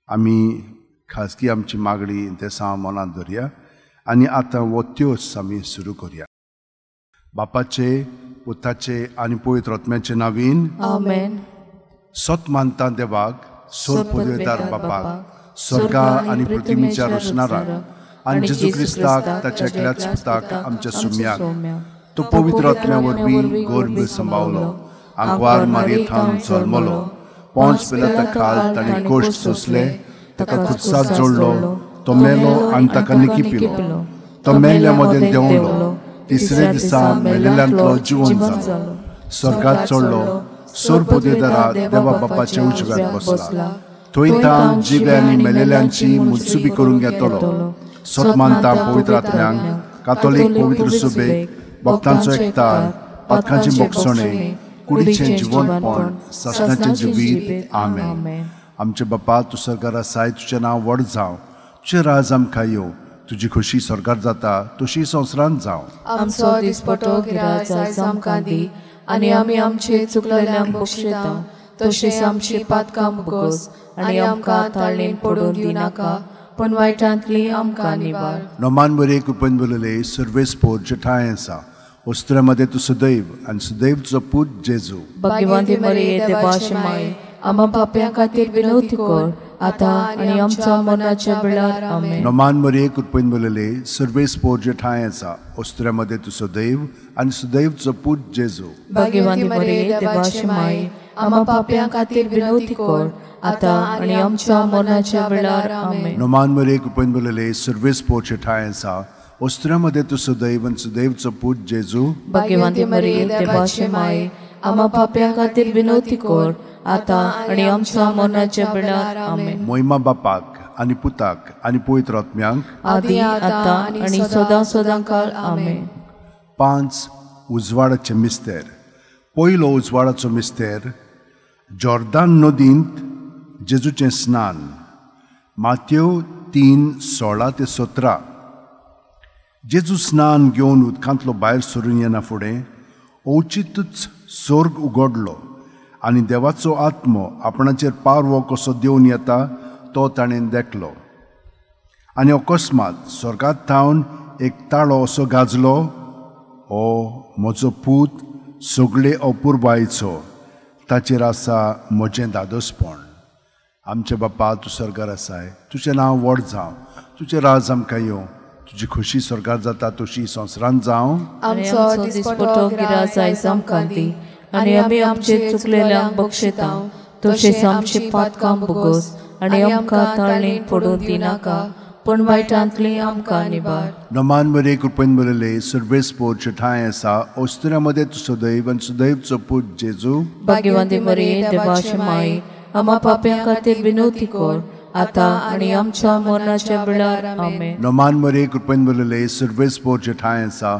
आमी खाजगी आमची मागणी ते मनात धरया आनी आतां वो त्योस आमी सुरू करुया. बापाचे, पुताचे आनी पवित्र आत्म्याचे नांवीन आमेन. सत मानता देवाक, सोर पदवेदार बापाक, स्वर्गा आनी पृथ्वीच्या रचणाराक आनी जेजू क्रिस्ताक ताच्या एकल्याच पुताक आमच्या सुम्याक तो पवित्र आत्म्या वरवीं गर्भ सांबाळलो, आंकवार मारयेंत जल्मलो, पोंच पिलाता खाल ताणें कोश्ट सोंसले, ताका खुर्सात जोडलो, तो मेलो आनी ताका निकी पिलो, तो मेल्ल्या मदें देंवलो, तिसरे दिसा मेलेल्यांतलो जिवंत जालो, स्वर्गात चडलो, सोर पदवेदारा देवा बापाचे उजव्याक बसला, थंय तां जिवे आनी मेलेल्यांची मुत्सुबी करून घेतलो. सत मानता पवित्र आत्म्यांक, कातोलीक पवित्र सुबेक, भक्तांचो एकठांय, पातकांची मोगसणें, कुडीचें जिवंतपण, सासणाचें जिवीत. आमेन. आमचे बापा तूं स्वर्गार आसाय, तुजें नांव व्हड जावं, तुजें राज आमकां येवं, तुजी खोशी स्वर्गार जाता तशी संवसारांत जावं. आमचो दिसपटो गिराय आयज आमकां दी आनी आमी आमचे चुकलेल्यांक बक्षिता, तशेंच आमची पातकां मुगोस आनी आमकां ताळणेन पडून दिनाका, पण वायटांतली आमकां निवार. नोमान बरे कृपेन बोलले सर्वेस्पोर जेठाय आसा, वस्त्रामध्ये तू सदैव आनी सदैव तुजो पूत जेजू. भगवंती मरिये देवाची माय, आम्हा पाप्यां खातीर विनवती कर, आतां आनी आमच्या मरणाच्या वेळार. आमेन. नोमान बरे कृपेन बोलले सर्वेस्पोर जेठाय आसा, वस्त्रामध्ये तू सदैव आनी सदैव तुजो पूत जेजू. भगवंती मरिये देवाची माय, आम्हा पाप्यां खातीर विनवती कर, आतां आनी आमच्या मरणाच्या वेळार. आमेन. नोमान बरे कृपेन बोलले सर्वेस्पोर जेठाय आसा, वस्त्रामध्ये तू सदैव आनी सदैव तुजो पूत जेजू. भगवंती मरिये देवाची माय, आम्हा पाप्यां खातीर विनवती कर, आतां आनी आमच्या मरणाच्या वेळार. आमेन. मोहिमा बापाक आनी पुताक आनी पवित्र आत्म्यांक, आदी आतां आनी सदां सदां काळ. आमेन. 5 उजवाडाचे मिस्तेर. पयलो उजवाडाचो मिस्तेर, जॉर्दान नदींत जेजूचें स्नान. माथ्येव 3:16-17. जेजू स्नान घेवन उदकांतलो भायर सरून येना फुडें ओचितूच स्वर्ग उगडलो आनी देवाचो आत्मो आपणाचेर पारवो कसो देवन येता तो ताणें देखलो. आनी अकस्मात स्वर्गांत थावन एक ताळो असो गाजलो, हो म्हजो पूत सगळे अपुरबायेचो, ताचेर आसा म्हजें दादोसपण. आमचे बापा तूं स्वर्गार आसाय, तुजें नांव व्हड जावं, तुजें राज आमकां येवं, तुजी खोशी स्वर्गार जाता तशी संवसारांत जावं. आमचो दिसपटो गिराय आयज आमकां दी आनी आमी आमचे चुकलेल्यांक बक्षिता, तशेंच आमची पातकां मुगोस आनी आमकां ताळणेन पडून दिनाका, पण वायटांतली आमकां निवार. नोमान बरे कृपेन बोलले सर्वेस्पोर जेठाय आसा, वस्त्रामध्ये तू सदैव आनी सदैव तुजो पूत जेजू. भगवंती मरिये देवाची माय, आम्हा पाप्यां खातीर विनवती कर, आतां आनी आमच्या मरणाच्या वेळार. आमेन. नोमान बरे कृपेन बोलले सर्वेस्पोर जेठाय आसा,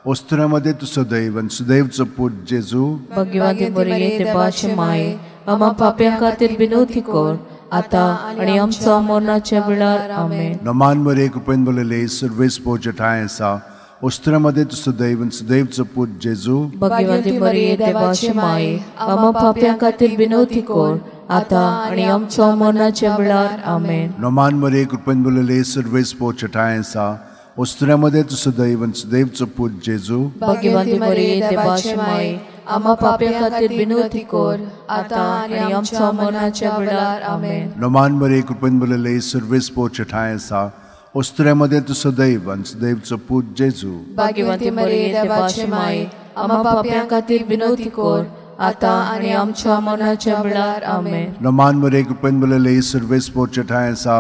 वस्त्रामध्ये तू सदैव आनी सदैव तुजो पूत जेजू. भगवंती मरिये देवाची माय, आम्हा पाप्यां खातीर विनवती कर, आतां आनी आमच्या मरणाच्या वेळार. आमेन. नोमान बरे कृपेन बोलले सर्वेस्पोर जेठाय आसा, वस्त्रामध्ये तू सदैव आनी सदैव तुजो पूत जेजू. भगवंती मरिये देवाची माय, आम्हा पाप्यां खातीर विनवती कर, आतां आनी आमच्या मरणाच्या वेळार. आमेन. नोमान बरे कृपेन बोलले सर्वेस्पोर जेठाय आसा, वस्त्रामध्ये तू सदैव आनी सदैव तुजो पूत जेजू. भगवंती मरिये देवाची माय, आम्हा पाप्यां खातीर विनवती कर, आतां आनी आमच्या मरणाच्या वेळार. आमेन. नोमान बरे कृपेन बोलले सर्वेस्पोर जेठाय आसा, वस्त्रामध्ये तू सदैव आनी सदैव तुजो पूत जेजू. भगवंती मरिये देवाची माय, आम्हा पाप्यां खातीर विनवती कर, आतां आनी आमच्या मरणाच्या वेळार. आमेन. नोमान बरे कृपेन बोलले सर्वेस्पोर जेठाय आसा,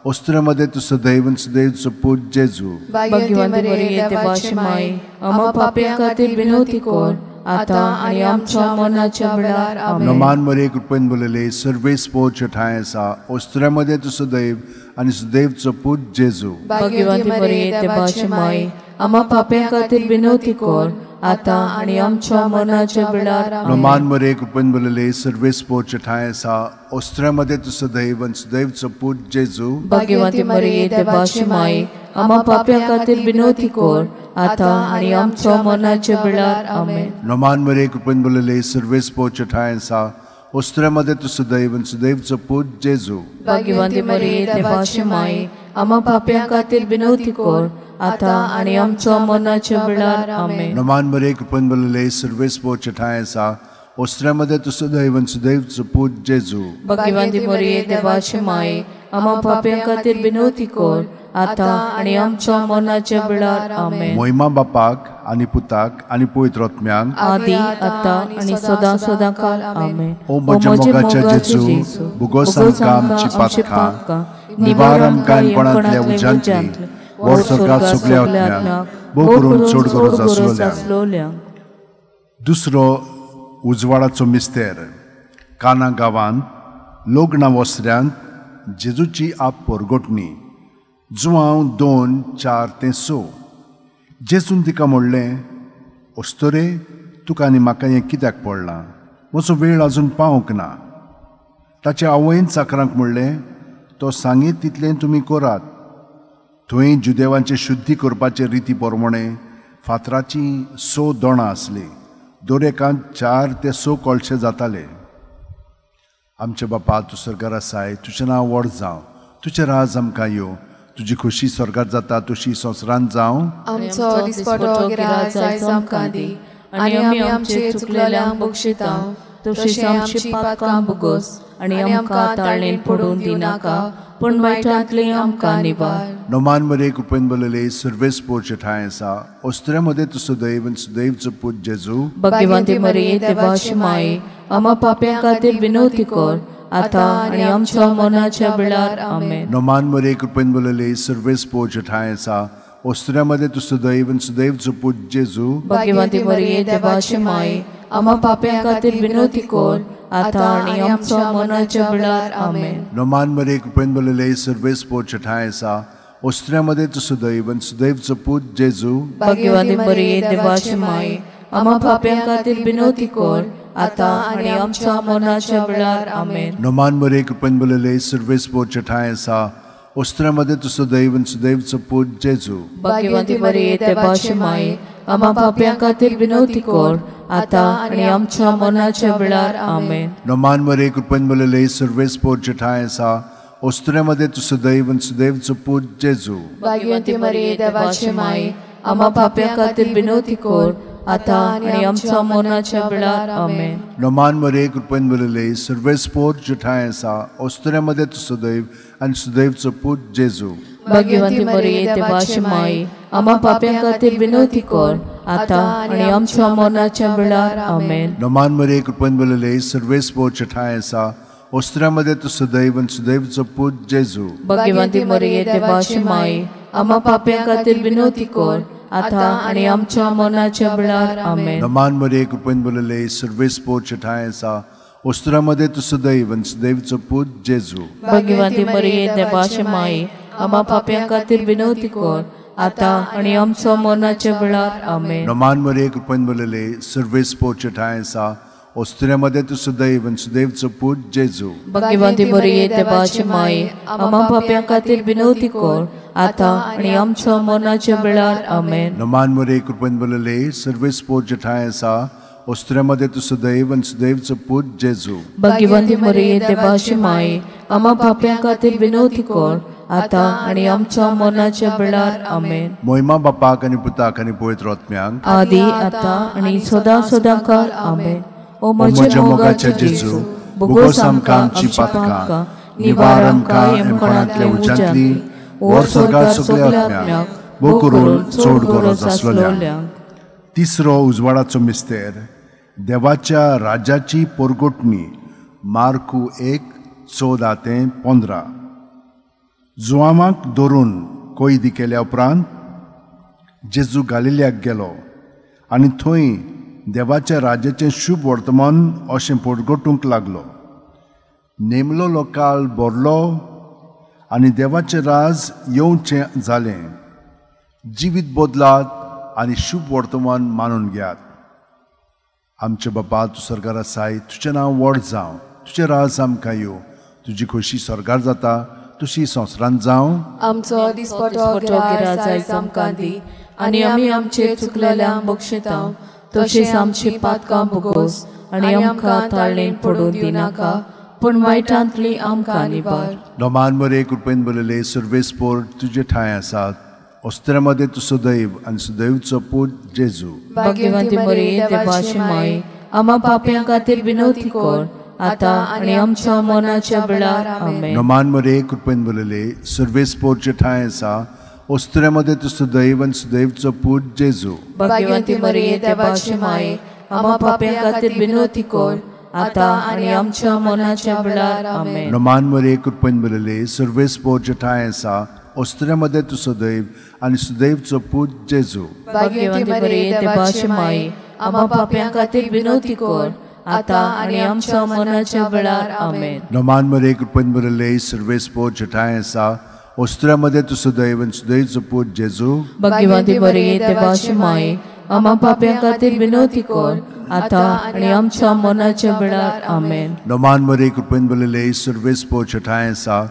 वस्त्रामध्ये तू सदैव आनी सदैव तुजो पूत जेजू. भगवंती मरिये देवाची माय, आम्हा पाप्यां खातीर विनवती कर, आतां आनी आमच्या मरणाच्या वेळार. आमेन. नोमान बरे कृपेन बोलले सर्वेस्पोर जेठाय आसा, वस्त्रामध्ये तू सदैव आनी सदैव तुजो पूत जेजू. भगवंती मरिये देवाची माय, आम्हा पाप्यां खातीर विनवती कर, आतां आनी आमच्या मरणाच्या वेळार. नोमान बरे कृपेन बोलले सर्वेस्पोर जेठाय आसा, वस्त्रामध्ये तू सदैव आनी सदैव तुजो पूत जेजू. भगवंती मरिये देवाची माय, आम्हा पाप्यां खातीर विनवती कर, आतां आनी आमच्या मरणाच्या वेळार. आमेन. नोमान बरे कृपेन बोलले सर्वेस्पोर जेठाय आसा, ओस्त्र्यामध्ये तू सदैव आनी सदैवचो पूत जेजू भाग्यवंती मरिये देवाची माये आम्हा पाप्यां खातीर विनवती कर आता आनी आमच्या मरणाच्या वेळार आमेन. नमान मरे कृपन बलले सर्वेस पोच ठाय आसा ओस्त्र्यामध्ये तू सदैव आनी सदैवचो पूत जेजू भाग्यवंती मरिये देवाची माये आम्हा पाप्यां खातीर विनवती कर आता आनी आमच्या मरणाच्या वेळार आमेन. मोहिमा बापाक आनी पुताक आनी पवित्र आत्म्यांक आदी आता आनी सदां सदां काल आमेन. ओ म्हज्या मोगाच्या जेजू बुगोस आमकां आमची पातकां निवार आमकां कोणांतल्या उज्यांतली वर स्वर्गांत सगल्या आत्म्यांक भोव करून चड गरज आसलोल्यांक. दुसरो उजवाडाचो मिस्तेर काना गांवांत लोग्ना वस्त्र्यांत जेजूची आप परगोटणी जुवांव 2:4-6. जेजून तिका म्हणलें ओस्तोरे तुका आनी म्हाका हें कित्याक पडलां म्हजो वेळ आजून पावूंक ना. ताच्या आवयन चाकरांक म्हणलें तो सांगीत तितलें तुमी करात. थंय जुदेवांचे शुद्धी करपाचे रिती प्रमाणे फातराची 6 दोणां आसलीं. दर एकांत 4 ते 6 कळशे जाताले. आमचे बापा तूं स्वर्गार आसाय तुजें नांव व्हड जावं तुजें राज आमकां येवं तुजी खुशी स्वर्गात जाता तशी संवसारांत जावं. आमचो दिसपटो गिराय आयज आमकां दी आनी आमी आमचे चुकलेल्यांक बक्षितांव तशें आमची पातकां बुगोस आनी आमकां ताळणेन पडून दिनाका पूण वायटांतली आमकां निवार. नोमान मरे कृपेन बलले सर्वेस पोरचे ठाय आसा ओस्त्र्यामध्ये तूं सदैव आनी सदैवचो पूत जेजू भाग्यवंती मरिये देवाची माये आम्हा पाप्यां खातीर विनवती कर आता आनी आमच्या मरणाच्या वेळार आमेन. नोमान मरे कृपेन बलले सर्वेस पोरचे ठाय आसा ओस्त्र्यामध्ये तूं सदैव आनी सदैवचो पूत जेजू भाग्यवंती मरिये देवाची माये आम्हा पाप्यां खातीर विनवती कर आता आनी आमच्या मरणाच्या वेळार आमेन. नोमान मरे कृपेन बलले सर्वेस पोरचे ठाय आसा ओस्त्र्यामध्ये तूं सदैव आनी सदैवचो पूत जेजू भाग्यवंती मरिये देवाची माये आम्हा पाप्यां खातीर विनवती कर आता आनी आमच्या मरणाच्या वेळार आमेन. नोमान मरे कृपेन बलले सर्वेस पोरचे ठाय आसा ओस्त्र्यामध्ये तूं सदैव आनी सदैवचो पूत जेजू भाग्यवंती मरिये देवाची माये आम्हा पाप्यां खातीर विनवती कर आता आनी आमच्या मरणाच्या वेळार आमेन. नोमान मरे कृपेन बलले सर्वेस पोरचे ठाय आसा ओस्त्र्यामध्ये तूं सदैव आनी सदैवचो पूत जेजू भाग्यवंती मरिये देवाची माये आम्हा पाप्यां खातीर विनवती कर आता आनी आमच्या मरणाच्या वेळार आमेन. नोमान मरे कृपेन बलले सर्वेस पोरचे ठाय आसा ओस्त्र्यामध्ये तूं सदैव आनी सदैवचो पूत जेजू भाग्यवंती मरिये देवाची माये आम्हा पाप्यां खातीर विनवती कर आता आनी आमच्या मरणाच्या वेळार आमेन. नोमान मरे कृपेन बलले सर्वेस पोरचे ठाय आसा ओस्त्र्यामध्ये तूं सदैव आनी सदैवचो पूत जेजू भाग्यवंती मरिये देवाची माये आम्हा पाप्यां खातीर विनवती कर आता आनी आमच्या मरणाच्या वेळार आमेन. नोमान मरे कृपेन बलले सर्वेस पोरचे ठाय आसा ओस्त्र्यामध्ये तूं सदैव आनी सदैवचो पूत जेजू भाग्यवंती मरिये देवाची माये आम्हा पाप्यां खातीर विनवती कर आता आनी आमच्या मरणाच्या वेळार आमेन. नोमान मरे कृपेन बलले सर्वेस पोरचे ठाय आसा ओस्त्र्यामध्ये तूं सदैव आनी सदैवचो पूत जेजू भाग्यवंती मरिये देवाची माये आम्हा पाप्यां खातीर विनवती कर आता आनी आमच्या मरणाच्या वेळार आमेन. नोमान मरे कृपेन बलले सर्वेस पोरचे ठाय आसा ओस्त्र्यामध्ये तूं सदैव आनी सदैवचो पूत जेजू भाग्यवंती मरिये देवाची माये आम्हा पाप्यां खातीर विनवती कर आता आनी आमच्या मरणाच्या वेळार आमेन. मोहिमा बापाक आनी पुताक आनी पवित्र आत्म्यांक आदी आता आनी सदां सदां काल आमेन. ओ म्हज्या मोगाच्या जेजू बुगोस आमकां आमची पातकां निवार आमकां हेमखणांतल्या उज्यांतली वर स्वर्गांत सगल्या आत्म्यांक भोव करून चड गरज आसलोल्यांक. तिसरो उजवाडाचो मिस्तेर देवाच्या राज्याची परगोटणी मार्कू 1:14-15. जुआमाक धरून कोयदी केल्या उपरांत जेजू गालिल्याक गेलो आनी थंय देवाच्या राज्याचें शुभ वर्तमान अशें परगोटूंक लागलो. नेमलोलो काळ भरलो आनी देवाचें राज येवचें जालें. जिवीत बदलात आनी शुभ वर्तमान मानून घेयात. आमचे बापा तूं स्वर्गार आसाय तुजें नांव व्हड जावं तुजें राज आमकां येवं तुजी खुशी स्वर्गार जाता तशी संवसारांत जावं. आमचो दिसपटो गिराय आयज आमकां दी आनी आमी आमचे चुकलेल्यांक बक्षितांव तशेंच आमची पातकां बुगोस आनी आमकां ताळणेन पडूं दिनाका पूण वायटांतली आमकां निबार. नोमान मरे कृपेन बरयले सर्वेस्पोर तुजे ठाय आसात अस्त्र्यामध्ये तू सदैव आणि सदैवचो पूत जेजू. भाग्यवंती मरिये देवाची माय आम्हा पाप्यां खातीर विनवती कर आता आनी आमच्या मरणाच्या वेळार आमेन. नोमान मरे कृपेन बरयले सर्वेस्पोरचे ठाय आसा अस्त्र्यामध्ये तू सदैव आणि सदैवचो पूत जेजू. भाग्यवंती मरिये देवाची माय आम्हा पाप्यां खातीर विनवती कर आता आनी आमच्या मरणाच्या वेळार आमेन. नोमान मरे कृपेन बरयले सर्वेस्पोरचे ठाय आसा अस्त्र्यामध्ये तू सदैव आणि सदैवचो पूत जेजू. भाग्यवंती मरिये देवाची माय आम्हा पाप्यां खातीर विनवती कर आता आनी आमच्या मरणाच्या वेळार आमेन. नोमान मरे कृपेन बरयले सर्वेस्पोरचे ठाय आसा अस्त्र्यामध्ये तू सदैव आणि सदैवचो पूत जेजू. भाग्यवंती मरिये देवाची माय आम्हा पाप्यां खातीर विनवती कर आता आनी आमच्या मरणाच्या वेळार आमेन. नोमान मरे कृपेन बरयले सर्वेस्पोरचे ठाय आसा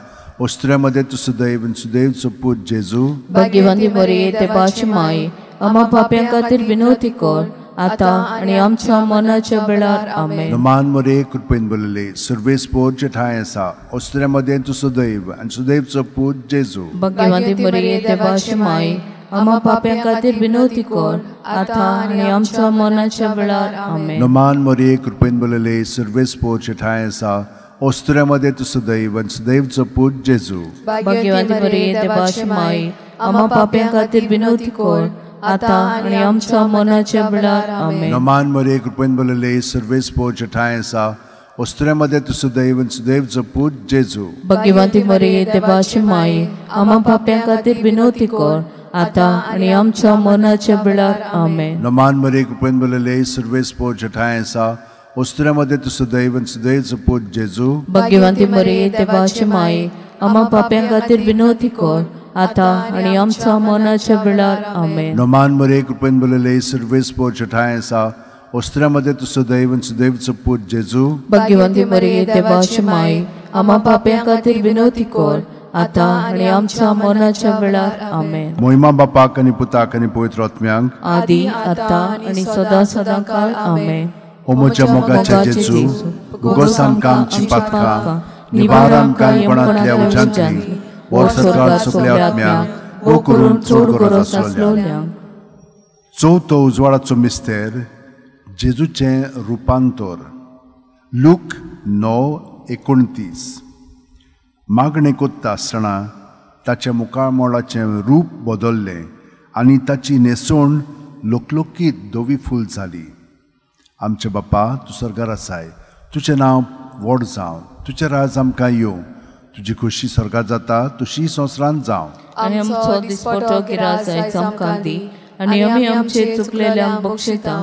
अस्त्र्यामध्ये तू सदैव आणि सदैवचो पूत जेजू. भाग्यवंती मरिये देवाची माय आम्हा पाप्यां खातीर विनवती कर आता आनी आमच्या मरणाच्या वेळार आमेन. नोमान मरे कृपेन बरयले सर्वेस्पोरचे ठाय आसा अस्त्र्यामध्ये तू सदैव आणि सदैवचो पूत जेजू. भाग्यवंती मरिये देवाची माय आम्हा पाप्यां खातीर विनवती कर आता आनी आमच्या मरणाच्या वेळार आमेन. नोमान मरे कृपेन बरयले सर्वेस्पोरचे ठाय आसा अस्त्र्यामध्ये तू सदैव आणि सदैवचो पूत जेजू. भाग्यवंती मरिये देवाची माय आम्हा पाप्यां खातीर विनवती कर आता आनी आमच्या मरणाच्या वेळार आमेन. नोमान मरे कृपेन बरयले सर्वेस्पोरचे ठाय आसा अस्त्र्यामध्ये तू सदैव आणि सदैवचो पूत जेजू. भाग्यवंती मरिये देवाची माय आम्हा पाप्यां खातीर विनवती कर आता आनी आमच्या मरणाच्या वेळार आमेन. नोमान मरे कृपेन बरयले सर्वेस्पोरचे ठाय आसा अस्त्र्यामध्ये तू सदैव आणि सदैवचो पूत जेजू. भाग्यवंती मरिये देवाची माय आम्हा पाप्यां खातीर विनवती कर आता आनी आमच्या मरणाच्या वेळार आमेन. नोमान मरे कृपेन बरयले सर्वेस्पोरचे ठाय आसा अस्त्र्यामध्ये तू सदैव आणि सदैवचो पूत जेजू. भाग्यवंती मरिये देवाची माय आम्हा पाप्यां खातीर विनवती कर आता आनी आमच्या मरणाच्या वेळार आमेन. मोहिमा बापाक आनी पुताक आनी पवित्र आत्म्यांक आदी आता आनी सदा सदांकाळ आमेन. ओ म्हज्या मोगाचे जेजू भुगोस आमकां आमची पातकां निवार आमकां येवणांतल्या उज्यांतली वर सकाळ सगल्या आत्म्यांक ओ करून चोड गरज आसलोल्यांक. चवथो उजवाडाचो मिस्तेर जेजूचें रुपांतर. लूक 9:29. मागणे कोत्ता आसतना ताच्या मुखामोळाचें रूप बदल्लें आनी ताची न्हेसोण लोकलोकीत धवी फूल जाली. आमचे बापा तूं स्वर्गार आसाय तुजें नांव व्हड जावं तुजें राज आमकां येवं तुजी खुशी स्वर्गात जाता तशी संवसारांत जावं. आनी आमचो दिसपटो गिराय आयज आमकां दी आनी आमी आमचे चुकलेल्यांक बक्षिता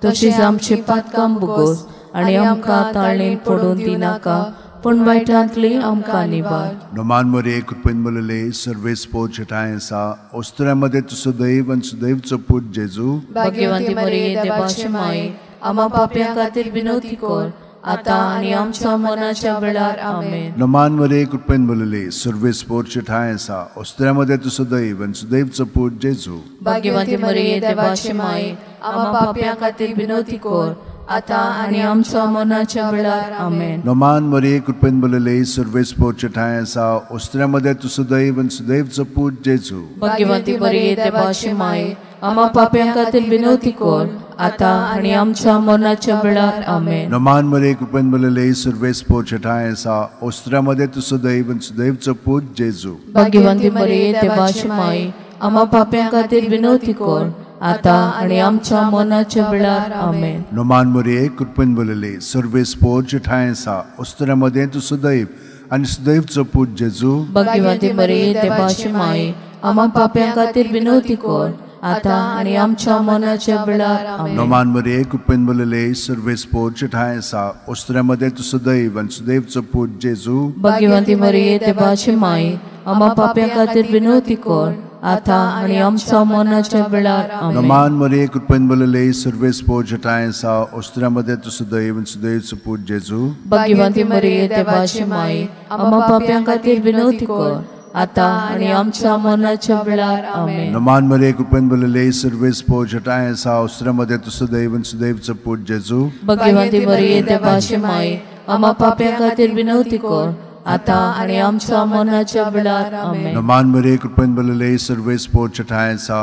तशीच आमची पातकां बुगोस आनी आमकां ताळणेन पडून दिनाका पूण वायटांतली आमकां निबार. नोमान मरे कृपेन बरयले सर्वेस्पोरचे ठाय आसा अस्त्र्यामध्ये तू सदैव आणि सदैवचो पूत जेजू. भाग्यवंती मरिये देवाची माय आम्हा पाप्यां खातीर विनवती कर आता आनी आमच्या मरणाच्या वेळार आमेन. नोमान मरे कृपेन बरयले सर्वेस्पोरचे ठाय आसा अस्त्र्यामध्ये तू सदैव आणि सदैवचो पूत जेजू. भाग्यवंती मरिये देवाची माय आम्हा पाप्यां खातीर विनवती कर आता आनी आमच्या मरणाच्या वेळार आमेन. नोमान मरे कृपेन बरयले सर्वेस्पोरचे ठाय आसा अस्त्र्यामध्ये तू सदैव आणि सदैवचो पूत जेजू. भाग्यवंती मरिये देवाची माय आम्हा पाप्यां खातीर विनवती कर आता आनी आमच्या मरणाच्या वेळार आमेन. नोमान मरे कृपेन बरयले सर्वेस्पोरचे ठाय आसा अस्त्र्यामध्ये तू सदैव आणि सदैवचो पूत जेजू. भाग्यवंती मरिये देवाची माय आम्हा पाप्यां खातीर विनवती कर आता आनी आमच्या मरणाच्या वेळार आमेन. नोमान मरे कृपेन बरयले सर्वेस्पोरचे ठाय आसा अस्त्र्यामध्ये तू सदैव आणि सदैवचो पूत जेजू. भाग्यवंती मरिये देवाची माय आम्हा पाप्यां खातीर विनवती कर आता आनी आमच्या मरणाच्या वेळार आमेन. नोमान मरे कृपेन बरयले सर्वेस्पोरचे ठाय आसा अस्त्र्यामध्ये तू सदैव आणि सदैवचो पूत जेजू. भाग्यवंती मरिये देवाची माय आम्हा पाप्यां खातीर विनवती कर आता आनी आमच्या मरणाच्या वेळार आमेन. नोमान मरे कृपेन बरयले सर्वेस्पोरचे ठाय आसा अस्त्र्यामध्ये तू सदैव आणि सदैवचो पूत जेजू. भाग्यवंती मरिये देवाची माय आम्हा पाप्यां खातीर विनवती कर आता आणि आमच्या मरणाच्या वेळार आमेन. नमान मरे कृपेन भरलेले सर्वेस पोचटाय असा उस्त्रामध्ये तू सदैव सदैवचं पूज जेजू. भगवंती मरिये देवाची माय आम्हा पाप्या खातीर विनवती कर आता आणि आमच्या मरणाच्या वेळार आमेन. नमान मरे कृपेन भरलेले सर्वेस पोचटाय असा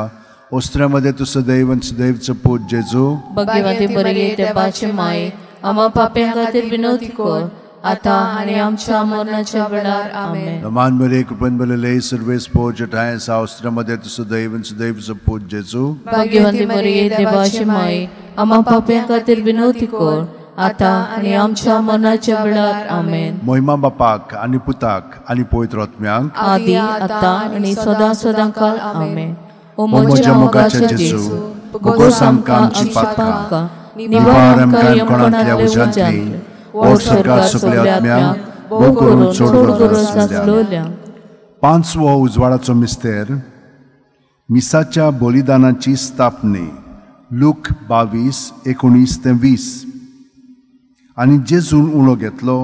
उस्त्रामध्ये तू सदैव सदैवचं पूज जेजू. भगवंती मरिये देवाची माय आम्हा पाप्या खातीर विनवती कर आता आणि आमच्या मरणाच्या वेळार आमेन. नमान मरे कृपेन भरलेले सर्वेस पोचटाय असा उस्त्रामध्ये तू सदैव सदैवचं पूज जेजू. भगवंती मरिये देवाची माय आम्हा पाप्या खातीर विनवती कर आता आणि आमच्या मरणाच्या वेळार आमेन. मोहिमा बापाक आणि पुताक आणि पवित्र आत्म्यांक आदी आता आणि सदा सदांकाळ आमेन. ओ म्हज्या मोगाच्या जेजू भोगोस आमकां आमची पातकां निवार आमकां कोणांतल्या उज्यांतली और सरकार सगळ्या आत्म्यांक भोग करून सोड. पांचवो उजवाडाचो मिस्तेर मिसाच्या बलिदानाची स्थापने लूक 22:19-20. आनी जेजून उलो घेतलो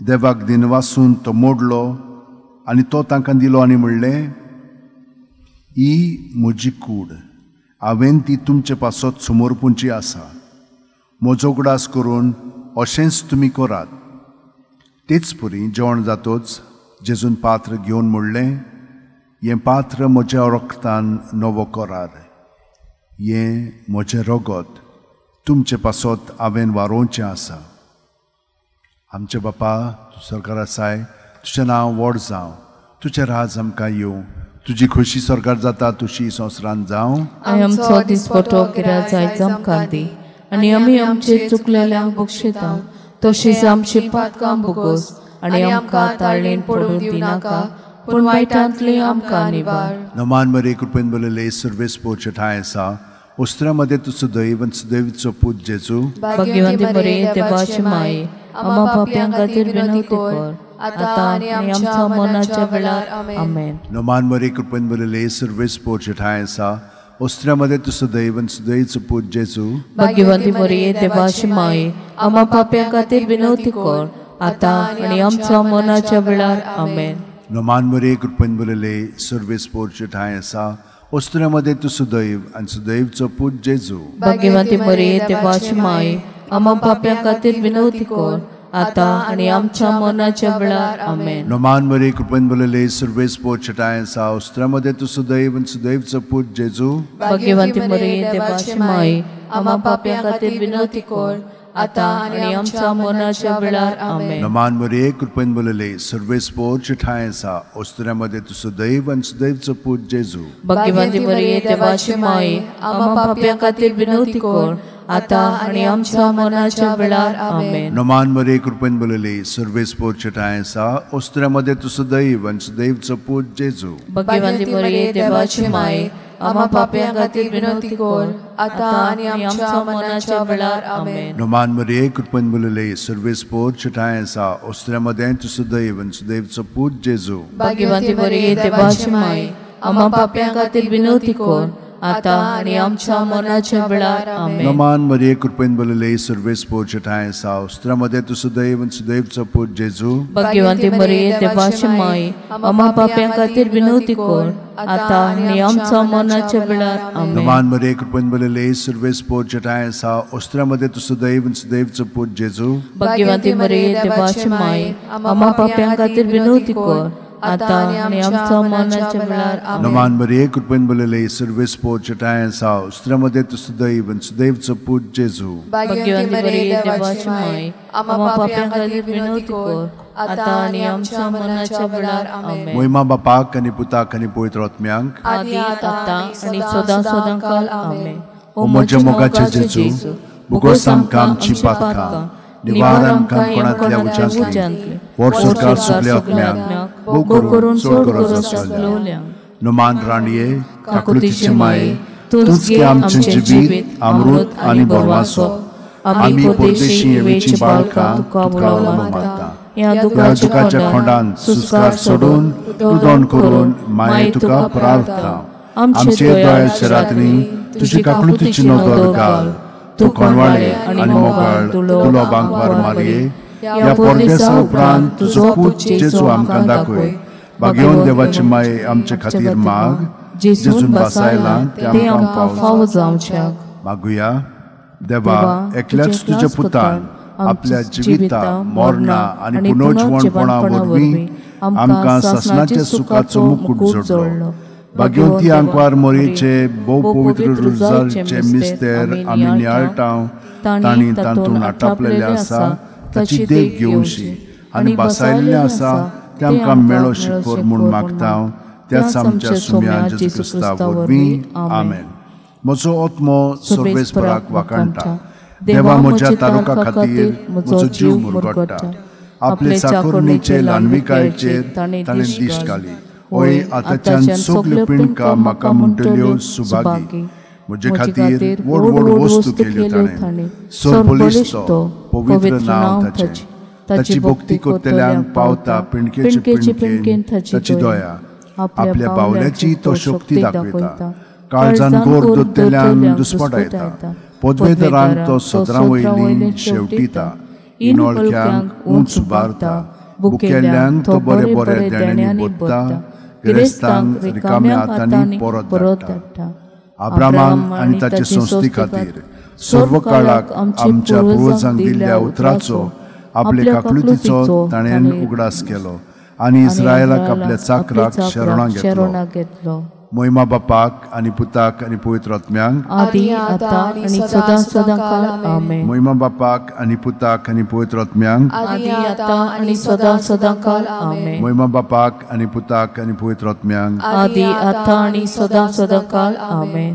देवाक दिनवासून तो मोडलो आनी तो तांकां दिलो आनी म्हणलें ही म्हजी कूड हांवें ती तुमचे पासत समोर पुंची आसा म्हजो उगडास करून अशेंच तुमी करात. तेच परी जेवण जातोच जेजून पात्र घेवन म्हणलें हें पात्र म्हज्या रक्तान नवो करार. हें म्हजें रगत तुमचे पासत हांवें वारोवचें आसा. आमचे बापा तूं सरकार आसाय तुजें नांव व्हड जावं तुजें राज आमकां येवं तुजी खोशी सरकार जाता तुशी संवसारांत जावं. आमचो दिसपटो गिराय जायचो आमकां दी आनी आमी आमचे चुकलेल्यांक बक्षिता तशीच आमची पातकां भोगोस आनी आमकां ताळणेन पडूं दिनाका पूण वायटांतली आमकां निवार. नमान मरे कृपेन भरलेले सर्वेस पोचटाय आसा उस्त्रामध्ये तू सदैव सदैवचो पूज जेजू. भगवंती मरिये देवाची माय आम्हा पाप्यां खातीर विनवती कर आता आणि आमच्या मरणाच्या वेळार आमेन. नमान मरे कृपेन भरलेले सर्वेस पोचटाय आसा उस्त्रामध्ये तू सदैव सदैवचो पूज जेजू. भगवंती मरिये देवाची माय आम्हा पाप्यां खातीर विनवती कर आता आणि आमच्या मरणाच्या वेळार आमेन. नमान मरे कृपेन भरलेले सर्वेस पोचटाय आसा उस्त्रामध्ये तू सदैव आनी सदैवचो पूज जेजू. भगवंती मरिये देवाची माय आम्हा पाप्यां खातीर विनवती कर आता आणि आमच्या मरणाच्या वेळार आमेन. नमान मरे कृपेन भरलेले सर्वेस पोचटाय आसा उस्त्रामध्ये तू सदैव आनी सदैवचो पूज जेजू. भगवंती मरिये देवाची माय आम्हा पाप्यां खातीर विनवती कर आता आणि आमच्या मरणाच्या वेळार आमेन. नमान मरे कृपेन भरलेले सर्वेस पोचटाय आसा उस्त्रामध्ये तू सदैव आनी सदैवचो पूज जेजू. भगवंती मरिये देवाची माय आम्हा पाप्यां खातीर विनवती कर आता आणि आमच्या मरणाच्या वेळार आमेन. नमान मरे कृपेन भरलेले सर्वेस पोचटाय आसा उस्त्रामध्ये तू सदैव आनी सदैवचो पूज जेजू. भगवंती मरिये देवाची माय आम्हा पाप्यां खातीर विनवती कर आता आणि आमच्या मरणाच्या वेळार आमेन. नमान मरे कृपेन भरलेले सर्वेस पोचटाय आसा उस्त्रामध्ये तू सदैव आनी सदैवचो पूज जेजू. भगवंती मरिये देवाची माय आम्हा पाप्यां खातीर विनवती कर आता आणि आमच्या मरणाच्या वेळार आमेन. नमान मरे कृपेन भरलेले सर्वेस पोचटाय आसा उस्त्रामध्ये तू सदैव आनी सदैवचो पूज जेजू. भगवंती मरिये देवाची माय आम्हा पाप्यां खातीर विनवती कर आता आणि आमच्या मरणाच्या वेळार आमेन. नमान मरे कृपेन भरलेले सर्वेस पोचटाय आसा उस्त्रामध्ये तू सदैव आनी सदैवचो पूज जेजू. भगवंती मरिये देवाची माय आम्हा पाप्यां खातीर विनवती कर आता आणि आमच्या मरणाच्या वेळार आमेन. नमान मरे कृपेन भरलेले सर्वेस पोचटाय आसा उस्त्रामध्ये तू सदैव आनी सदैवचो पूज जेजू. भगवंती मरिये देवाची माय आम्हा पाप्यां खातीर विनवती कर आता आणि आमच्या मरणाच्या वेळार आमेन. मोहिमा बापाक आणि पुताक आणि पवित्र आत्म्यांक आदी आता आणि सदा सदांकाळ आमेन. ओ म्हज्या मोगाचे जेजू भोगोस आमकां आमची पातकां निवार आमकां कोणांतल्या उज्यांतली और सरकार सगळ्या आत्म्यांक भोग करून सोड गरज. नमान राणये काकुतीचे माये तूंच घे आमचें जिवीत अमृत आनी बोरवासो. आमी परदेशी येवेची बाळकां तुका मागता. ह्या दुखाच्या खोंडांत सुस्कार सोडून रुदोण करून माये तुका प्रार्थना. आमचे दोळ्याच्या रात्री तुजी काकुतीची नदर घाल. तूं कोणवाळे आनी मोगाळ तुलो बांकवार मारये. ह्या परदेसा उपरांत तुजो पूत जेजू आमकां दाखय भाग्यवन देवाची माये आमचे खातीर माग जेजून बसायला ते आमकां फावो जावच्याक मागुया. देवा एकल्याच तुझ्या पुतान आपल्या जिविता मरणा आनी पुनर्जीवनपणा वरवीं आमकां सासणाच्या सुखाचो मुकुट जोडलो. भाग्यवंती आंकवार मोरीचे भोव पवित्र रुजारचे मिस्तेर आमी नियाळटाव तांणी तातूंत आटापलेले आसा ताची देख घेवशी आनी बसायल्ले आसा ते आमकां मेळो शिकोर म्हूण मागता. त्याच आमच्या सुम्या जेजू क्रिस्ता वरवीं आमेन. म्हजो आत्मो सर्वेस्पराक वाखाणटा. देवा म्हज्या तारुका खातीर म्हजो जीव मुरगडटा. आपले चाकुरणीचे ल्हानविकायेचेर ताणें दिश्ट घाली. ओय आतांच्यान सगल्यो पिणकां म्हाका म्हणटल्यो सुभागी. म्हजे खातीर व्हड व्हड वस्तू केल्यो ताणें. सोर्पोलिस्तो पवित्र नांव ताचें. ताची भक्ती करतल्यांक पावता पिणकेचे पिणकेन ताची दया. आपल्या बावल्याची तो शक्ती दाखयता. काळजान गोर दोत्तेल्यांक दुस्पट येता. पदवेदरांक तो सदरां वयली शेवटीता. इनोळख्यांक उंच उबारता. भुकेल्ल्यांक तो बरे बरे देण्यांनी बोदता. गिरेस्तांक रिकाम्या हातांनी परत धाडटा. अब्रामाक आनी ताचे संस्थी खातीर सर्व काळाक आमच्या पुर्वजांक दिल्ल्या उतराचो आपले काकुळतीचो ताणें उगडास केलो आनी इस्रायलाक आपल्या चाकराक शरणां घेतलो. महिमा बापाक आनी पुताक आनी पवित्र आत्म्यांक आदी आतां आनी सदां सदां काळ आमेन. महिमा बापाक आनी पुताक आनी पवित्र आत्म्यांक आदी आतां आनी सदां सदां काळ आमेन. महिमा बापाक आनी पुताक आनी पवित्र आत्म्यांक आदी आतां आनी सदां सदां काळ आमेन.